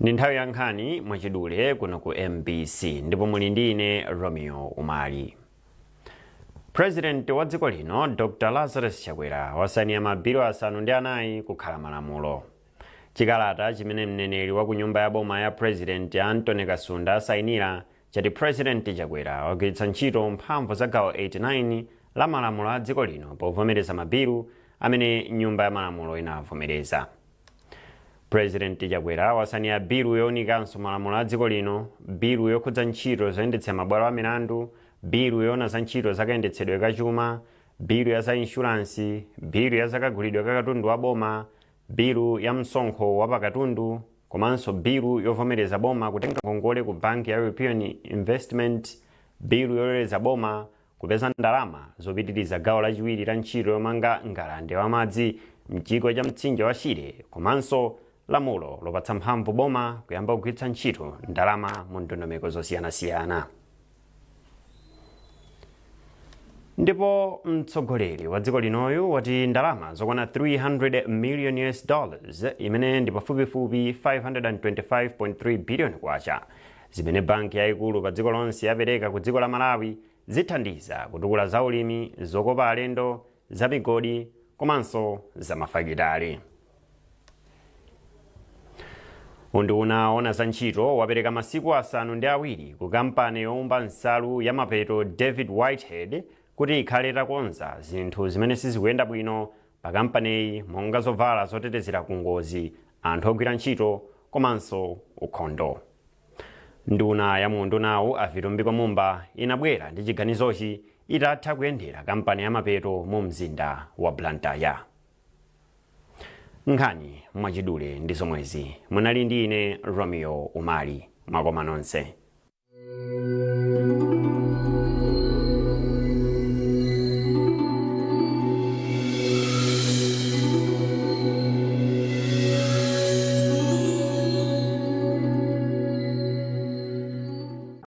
Ndi nthawi ya nkhani mwachidule kuno ku MBC ndipo muli ndi ine Romeo Umali. President wa dziko lino Dr. Lazarus Chakwera wasayina mabilo asanu ndi anayi kukhala malamulo. Chikalata chimene mneneri wa ku nyumba ya boma ya President Anthony Kasunda asayinira chati President Chakwera wagwiritsa ntchito mphamvu za gawo 89 la malamulo a dziko lino povomereza mabilu amene nyumba ya malamulo inavomereza. President Chakwera wasayina bilu yowunikanso malamulo a dziko lino, bilu yokhudza ntchito zoyendetsa mabwalo a milandu, bilu yowona za ntchito zakayendetsedwe kachuma, bilu ya za inshuransi, bilu ya zakagulidwe ka katundu wa boma, bilu ya msonkho wa pakatundu, komanso bilu yovomereza boma kutenga ngongole ku banki ya European Investment, bilu yololeza boma kupeza ndalama zopitiriza gawo lachiwiri la ntchito yomanga ngalande wa madzi mchigwa cha mtsinje wa Shire, komanso lamulo lopatsa mphamvu boma kuyamba kugwiritsa ntchito ndalama mu ndondomeko zosiyanasiyana. Ndipo mtsogoleri wa dziko linoyu wati ndalama zokwana $300 million imene ndi pafupifupi 525.3 billion kwacha zimene banki yayikulu pa dziko lonse yapereka ku dziko la Malawi zithandiza kutukula za ulimi, zokopa alendo, za migodi komanso za mafakitale. Unduna owona za ntchito wapereka masiku asanu ndi awiri ku kampani yowumba nsalu ya mapeto David Whitehead kuti ikhale itakonza zinthu zimene sizikuyenda bwino pa kampaniyi, monga zovala zotetezera ku ngozi, anthu ogwira ntchito komanso ukhondo. Nduna ya mundunawu Avitumbiko Mumba inabwera ndi chiganizochi itatha kuyendera kampani ya mapeto mu mzinda wa Blantyre. Nkhani mwachidule ndi zomwezi munali ndi ine Romeo Umali. Mwakoma nonse.